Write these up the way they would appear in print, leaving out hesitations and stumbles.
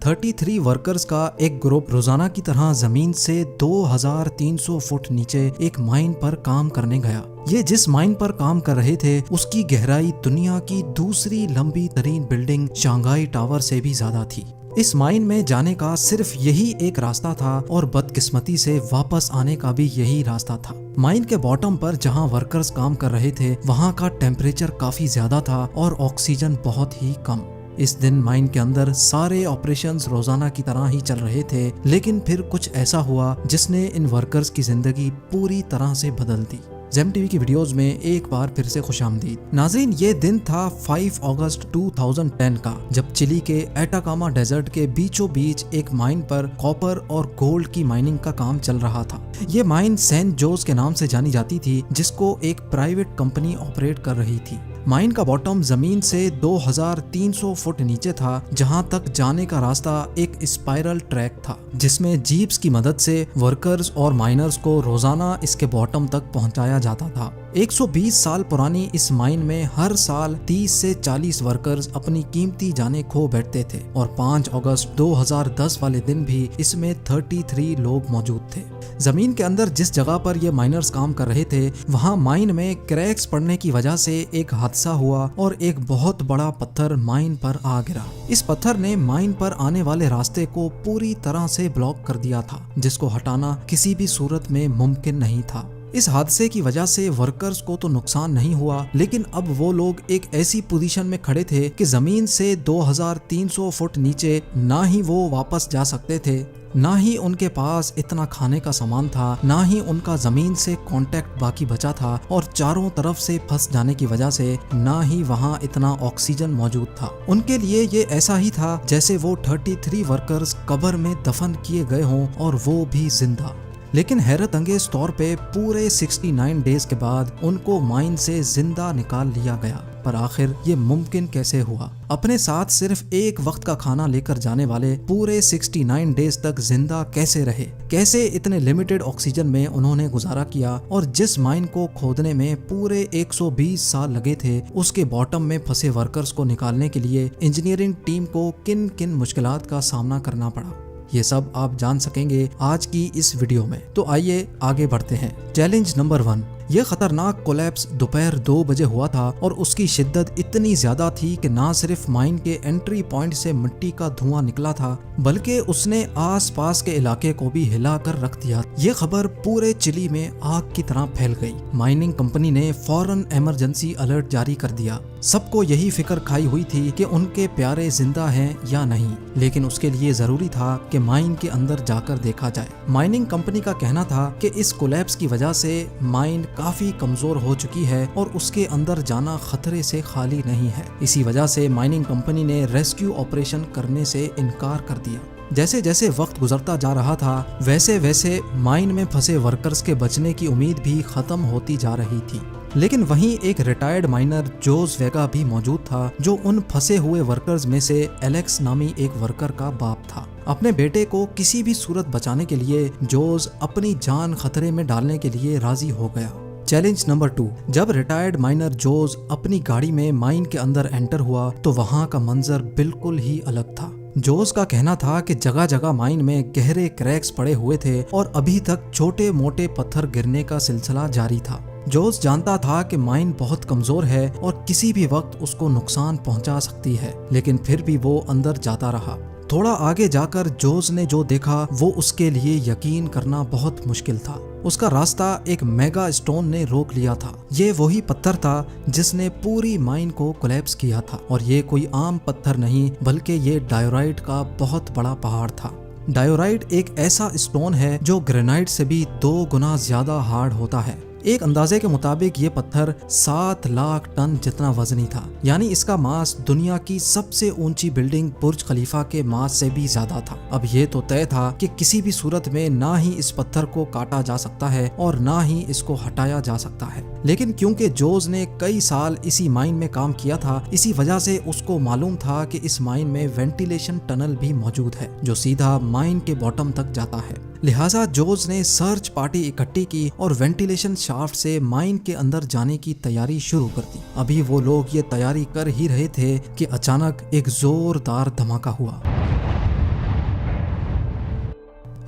33 workers का एक group रोजाना की तरह जमीन से 2300 फुट नीचे एक माइन पर काम करने गया। ये जिस माइन पर काम कर रहे थे उसकी गहराई दुनिया की दूसरी लंबी तरीन बिल्डिंग शंघाई टावर से भी ज्यादा थी। इस माइन में जाने का सिर्फ यही एक रास्ता था और बदकिस्मती से वापस आने का भी यही रास्ता था। माइन के बॉटम पर जहां वर्कर्स काम कर रहे थे वहां का टेम्परेचर काफी ज्यादा था और ऑक्सीजन बहुत ही कम। इस दिन माइन के अंदर सारे ऑपरेशंस रोजाना की तरह ही चल रहे थे, लेकिन फिर कुछ ऐसा हुआ जिसने इन वर्कर्स की जिंदगी पूरी तरह से बदल दी। जेम टीवी की वीडियोस में एक बार फिर से खुशामदीद। नाज़रीन, ये दिन था 5 अगस्त 2010 का, जब चिली के एटाकामा डेजर्ट के बीचों बीच एक माइन पर कॉपर और गोल्ड की माइनिंग का काम चल रहा था। ये माइन सेंट जोस के नाम से जानी जाती थी, जिसको एक प्राइवेट कंपनी ऑपरेट कर रही थी। माइन का बॉटम जमीन से 2300 फुट नीचे था, जहां तक जाने का रास्ता एक स्पाइरल ट्रैक था, जिसमें जीप्स की मदद से वर्कर्स और माइनर्स को रोजाना इसके बॉटम तक पहुंचाया जाता था। 120 साल पुरानी इस माइन में हर साल 30 से 40 वर्कर्स अपनी कीमती जानें खो बैठते थे और 5 अगस्त 2010 वाले दिन भी इसमें 33 लोग मौजूद थे। जमीन के अंदर जिस जगह पर ये माइनर्स काम कर रहे थे वहां माइन में क्रैक्स पड़ने की वजह से एक हादसा हुआ और एक बहुत बड़ा पत्थर माइन पर आ गिरा। इस पत्थर ने माइन पर आने वाले रास्ते को पूरी तरह से ब्लॉक कर दिया था, जिसको हटाना किसी भी सूरत में मुमकिन नहीं था। इस हादसे की वजह से वर्कर्स को तो नुकसान नहीं हुआ, लेकिन अब वो लोग एक ऐसी पोजीशन में खड़े थे कि जमीन से 2300 फुट नीचे ना ही वो वापस जा सकते थे, ना ही उनके पास इतना खाने का सामान था, ना ही उनका जमीन से कांटेक्ट बाकी बचा था, और चारों तरफ से फंस जाने की वजह से ना ही वहां इतना ऑक्सीजन मौजूद था। उनके लिए ये ऐसा ही था जैसे वो 33 वर्कर्स कब्र में दफन किए गए हों और वो भी जिंदा। लेकिन हैरत अंगेज तौर पे पूरे 69 डेज के बाद उनको माइन से जिंदा निकाल लिया गया। पर आखिर ये मुमकिन कैसे हुआ? अपने साथ सिर्फ एक वक्त का खाना लेकर जाने वाले पूरे 69 डेज तक जिंदा कैसे रहे? कैसे इतने लिमिटेड ऑक्सीजन में उन्होंने गुजारा किया? और जिस माइन को खोदने में पूरे 120 साल लगे थे, उसके बॉटम में फंसे वर्कर्स को निकालने के लिए इंजीनियरिंग टीम को किन किन मुश्किलात का सामना करना पड़ा? ये सब आप जान सकेंगे आज की इस वीडियो में। तो आइए आगे बढ़ते हैं। Challenge number 1। ये खतरनाक कोलैप्स दोपहर 2 बजे हुआ था और उसकी शिद्दत इतनी ज्यादा थी कि ना सिर्फ माइन के एंट्री पॉइंट से मिट्टी का धुआं निकला था, बल्कि उसने आस पास के इलाके को भी हिला कर रख दिया। ये खबर पूरे चिली में आग की तरह फैल गई। माइनिंग कंपनी ने फौरन इमरजेंसी अलर्ट जारी कर दिया। सबको यही फिक्र खाई हुई थी कि उनके प्यारे जिंदा हैं या नहीं, लेकिन उसके लिए जरूरी था कि माइन के अंदर जाकर देखा जाए। माइनिंग कंपनी का कहना था कि इस कोलैप्स की वजह से माइन काफी कमजोर हो चुकी है और उसके अंदर जाना खतरे से खाली नहीं है। इसी वजह से माइनिंग कंपनी ने रेस्क्यू ऑपरेशन करने से इनकार कर दिया। जैसे जैसे वक्त गुजरता जा रहा था, वैसे वैसे माइन में फंसे वर्कर्स के बचने की उम्मीद भी खत्म होती जा रही थी। लेकिन वहीं एक रिटायर्ड माइनर जोस वेगा भी मौजूद था, जो उन फंसे हुए वर्कर्स में से एलेक्स नामी एक वर्कर का बाप था। अपने बेटे को किसी भी सूरत बचाने के लिए जोस अपनी जान खतरे में डालने के लिए राजी हो गया। Challenge number 2। जब रिटायर्ड माइनर जोस अपनी गाड़ी में माइन के अंदर एंटर हुआ तो वहां का मंजर बिल्कुल ही अलग था। जोस का कहना था कि जगह जगह माइन में गहरे क्रैक्स पड़े हुए थे और अभी तक छोटे मोटे पत्थर गिरने का सिलसिला जारी था। जोस जानता था कि माइन बहुत कमजोर है और किसी भी वक्त उसको नुकसान पहुंचा सकती है, लेकिन फिर भी वो अंदर जाता रहा। थोड़ा आगे जाकर जोस ने जो देखा वो उसके लिए यकीन करना बहुत मुश्किल था। उसका रास्ता एक मेगा स्टोन ने रोक लिया था। ये वही पत्थर था जिसने पूरी माइन को कोलैप्स किया था, और ये कोई आम पत्थर नहीं बल्कि ये डायोराइट का बहुत बड़ा पहाड़ था। डायोराइट एक ऐसा स्टोन है जो ग्रेनाइट से भी 2 गुना ज्यादा हार्ड होता है। एक अंदाजे के मुताबिक ये पत्थर 7 लाख टन जितना वजनी था, यानी इसका मास दुनिया की सबसे ऊंची बिल्डिंग बुर्ज खलीफा के मास से भी ज्यादा था। अब ये तो तय था कि किसी भी सूरत में ना ही इस पत्थर को काटा जा सकता है और ना ही इसको हटाया जा सकता है। लेकिन क्योंकि जोस ने कई साल इसी माइन में काम किया था, इसी वजह से उसको मालूम था कि इस माइन में वेंटिलेशन टनल भी मौजूद है जो सीधा माइन के बॉटम तक जाता है। लिहाजा जोस ने सर्च पार्टी इकट्ठी की और वेंटिलेशन शाफ्ट से माइन के अंदर जाने की तैयारी शुरू कर दी। अभी वो लोग ये तैयारी कर ही रहे थे कि अचानक एक जोरदार धमाका हुआ।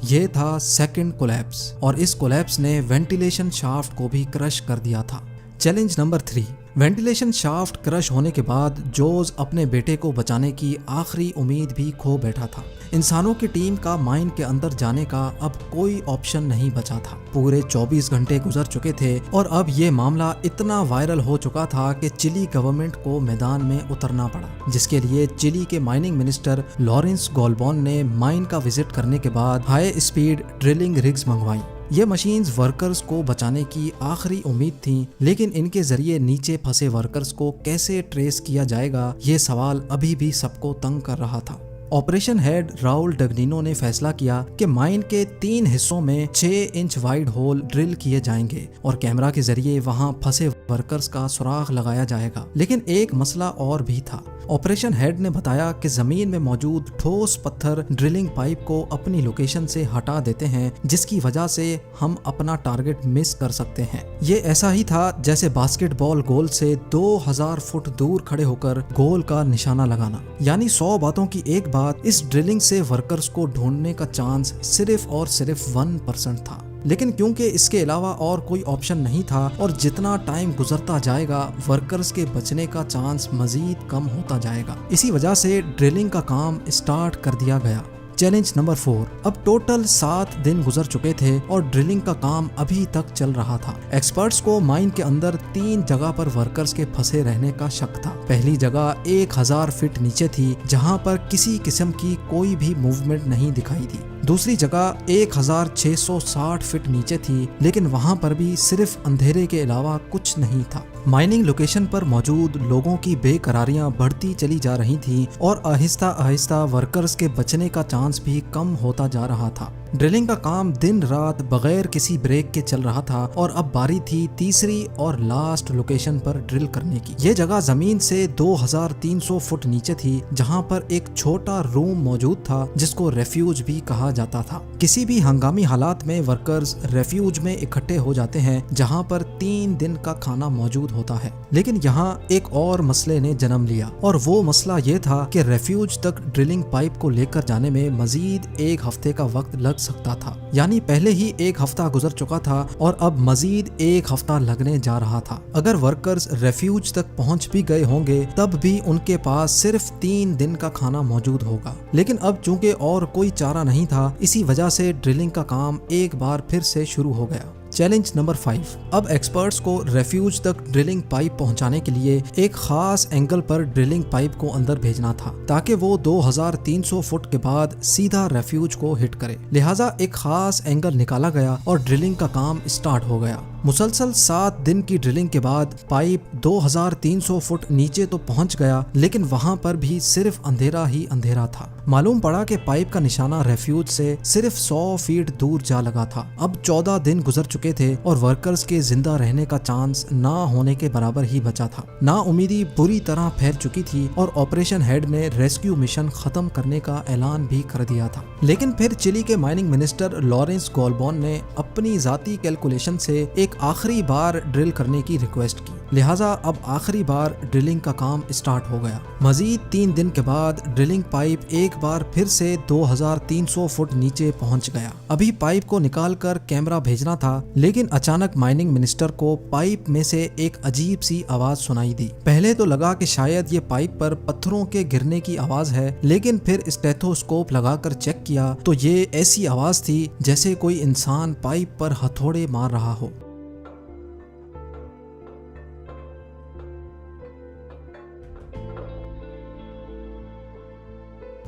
یہ تھا سیکنڈ کولیپس، اور اس کولیپس نے وینٹیلیشن شافٹ کو بھی کرش کر دیا تھا۔ چیلنج نمبر 3، وینٹیلیشن شافٹ کرش ہونے کے بعد جوز اپنے بیٹے کو بچانے کی آخری امید بھی کھو بیٹھا تھا۔ انسانوں کی ٹیم کا مائن کے اندر جانے کا اب کوئی آپشن نہیں بچا تھا۔ پورے 24 گھنٹے گزر چکے تھے اور اب یہ معاملہ اتنا وائرل ہو چکا تھا کہ چلی گورنمنٹ کو میدان میں اترنا پڑا، جس کے لیے چلی کے مائننگ منسٹر لارنس گولبون نے مائن کا وزٹ کرنے کے بعد ہائی اسپیڈ ڈرلنگ رگز منگوائیں۔ یہ مشینز ورکرز کو بچانے کی آخری امید تھیں، لیکن ان کے ذریعے نیچے پھنسے ورکرز کو کیسے ٹریس کیا جائے گا، یہ سوال ابھی بھی سب کو تنگ کر رہا تھا۔ آپریشن ہیڈ راؤل ڈگنینو نے فیصلہ کیا کہ مائن کے 3 حصوں میں 6 انچ وائڈ ہول ڈرل کیے جائیں گے اور کیمرہ کے ذریعے وہاں پھنسے ورکرز کا سراغ لگایا جائے گا۔ لیکن ایک مسئلہ اور بھی تھا۔ آپریشن ہیڈ نے بتایا کہ زمین میں موجود ٹھوس پتھر ڈرلنگ پائپ کو اپنی لوکیشن سے ہٹا دیتے ہیں، جس کی وجہ سے ہم اپنا ٹارگٹ مس کر سکتے ہیں۔ یہ ایسا ہی تھا جیسے باسکٹ بال گول سے 2000 فٹ دور کھڑے ہو کر گول کا نشانہ لگانا، یعنی 100 باتوں کی ایک بات، اس ڈرلنگ سے ورکرز کو ڈھونڈنے کا چانس صرف اور صرف 1% تھا۔ لیکن کیونکہ اس کے علاوہ اور کوئی آپشن نہیں تھا اور جتنا ٹائم گزرتا جائے گا ورکرز کے بچنے کا چانس مزید کم ہوتا جائے گا، اسی وجہ سے ڈرلنگ کا کام اسٹارٹ کر دیا گیا۔ چیلنج نمبر 4، اب ٹوٹل 7 دن گزر چکے تھے اور ڈرلنگ کا کام ابھی تک چل رہا تھا۔ ایکسپرٹس کو مائن کے اندر 3 جگہ پر ورکرز کے پھنسے رہنے کا شک تھا۔ پہلی جگہ 1000 فٹ نیچے تھی، جہاں پر کسی قسم کی کوئی بھی موومنٹ نہیں دکھائی دی۔ دوسری جگہ 1660 فٹ نیچے تھی، لیکن وہاں پر بھی صرف اندھیرے کے علاوہ کچھ نہیں تھا۔ مائننگ لوکیشن پر موجود لوگوں کی بے قراریاں بڑھتی چلی جا رہی تھیں اور آہستہ آہستہ ورکرز کے بچنے کا چانس بھی کم ہوتا جا رہا تھا۔ ڈرلنگ کا کام دن رات بغیر کسی بریک کے چل رہا تھا اور اب باری تھی تیسری اور لاسٹ لوکیشن پر ڈرل کرنے کی۔ یہ جگہ زمین سے 2300 فٹ نیچے تھی، جہاں پر ایک چھوٹا روم موجود تھا جس کو ریفیوج بھی کہا جاتا تھا۔ کسی بھی ہنگامی حالات میں ورکرز ریفیوج میں اکٹھے ہو جاتے ہیں، جہاں پر 3 دن کا کھانا موجود ہوتا ہے۔ لیکن یہاں ایک اور مسئلے نے جنم لیا، اور وہ مسئلہ یہ تھا کہ ریفیوج تک ڈرلنگ پائپ کو لے کر جانے میں مزید 1 ہفتے کا وقت لگ سکتا تھا، یعنی پہلے ہی 1 ہفتہ گزر چکا تھا اور اب مزید 1 ہفتہ لگنے جا رہا تھا۔ اگر ورکرز ریفیوج تک پہنچ بھی گئے ہوں گے تب بھی ان کے پاس صرف 3 دن کا کھانا موجود ہوگا۔ لیکن اب چونکہ اور کوئی چارہ نہیں تھا، اسی وجہ سے ڈرلنگ کا کام ایک بار پھر سے شروع ہو گیا۔ چیلنج نمبر 5، اب ایکسپرٹس کو ریفیوج تک ڈرلنگ پائپ پہنچانے کے لیے ایک خاص اینگل پر ڈرلنگ پائپ کو اندر بھیجنا تھا تاکہ وہ 2300 فٹ کے بعد سیدھا ریفیوج کو ہٹ کرے۔ لہٰذا ایک خاص اینگل نکالا گیا اور ڈرلنگ کا کام اسٹارٹ ہو گیا۔ مسلسل 7 دن کی ڈرلنگ کے بعد پائپ 2300 فٹ نیچے تو پہنچ گیا، لیکن وہاں پر بھی صرف اندھیرا ہی اندھیرا تھا۔ معلوم پڑا کہ پائپ کا نشانہ ریفیوج سے صرف 100 فیٹ دور جا لگا تھا۔ اب 14 دن گزر چکے تھے اور ورکرز کے زندہ رہنے کا چانس نہ ہونے کے برابر ہی بچا تھا۔ نا امیدی بری طرح پھیل چکی تھی اور آپریشن ہیڈ نے ریسکیو مشن ختم کرنے کا اعلان بھی کر دیا تھا۔ لیکن پھر چلی کے مائننگ منسٹر لارنس گولبون نے اپنی ذاتی کیلکولیشن سے ایک آخری بار ڈرل کرنے کی ریکویسٹ کی، لہٰذا اب آخری بار ڈرلنگ کا کام اسٹارٹ ہو گیا۔ مزید 3 دن کے بعد ڈرلنگ پائپ ایک بار پھر سے 2300 فٹ نیچے پہنچ گیا۔ ابھی پائپ کو نکال کر کیمرہ بھیجنا تھا، لیکن اچانک مائننگ منسٹر کو پائپ میں سے ایک عجیب سی آواز سنائی دی۔ پہلے تو لگا کہ شاید یہ پائپ پر پتھروں کے گرنے کی آواز ہے، لیکن پھر اسٹیتھوسکوپ لگا کر چیک کیا تو یہ ایسی آواز تھی جیسے کوئی انسان پائپ پر ہتھوڑے مار رہا ہو۔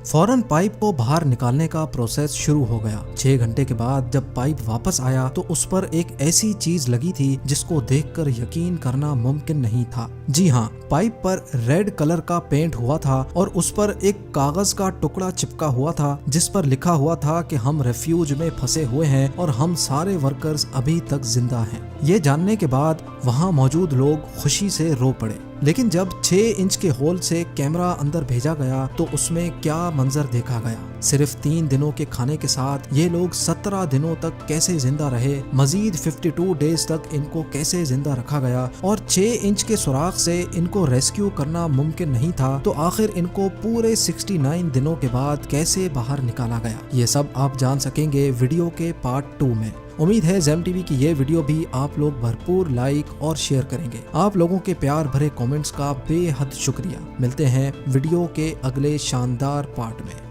فوراً پائپ کو باہر نکالنے کا پروسیس شروع ہو گیا۔ 6 گھنٹے کے بعد جب پائپ واپس آیا تو اس پر ایک ایسی چیز لگی تھی جس کو دیکھ کر یقین کرنا ممکن نہیں تھا۔ جی ہاں، پائپ پر ریڈ کلر کا پینٹ ہوا تھا اور اس پر ایک کاغذ کا ٹکڑا چپکا ہوا تھا جس پر لکھا ہوا تھا کہ ہم ریفیوج میں پھنسے ہوئے ہیں اور ہم سارے ورکرز ابھی تک زندہ ہیں۔ یہ جاننے کے بعد وہاں موجود لوگ خوشی سے رو پڑے، لیکن جب 6 इंच کے ہول سے کیمرہ اندر بھیجا گیا تو اس میں کیا منظر دیکھا گیا۔ صرف 3 دنوں کے کھانے کے ساتھ یہ لوگ 17 دنوں تک کیسے زندہ رہے، مزید 52 ڈیز تک ان کو کیسے زندہ رکھا گیا، اور 6 इंच کے سوراخ سے ان کو ریسکیو کرنا ممکن نہیں تھا تو آخر ان کو پورے 69 دنوں کے بعد کیسے باہر نکالا گیا، یہ سب آپ جان سکیں گے ویڈیو کے پارٹ 2 میں۔ امید ہے زیم ٹی وی کی یہ ویڈیو بھی آپ لوگ بھرپور لائک اور شیئر کریں گے۔ آپ لوگوں کے پیار بھرے کومنٹس کا بے حد شکریہ۔ ملتے ہیں ویڈیو کے اگلے شاندار پارٹ میں۔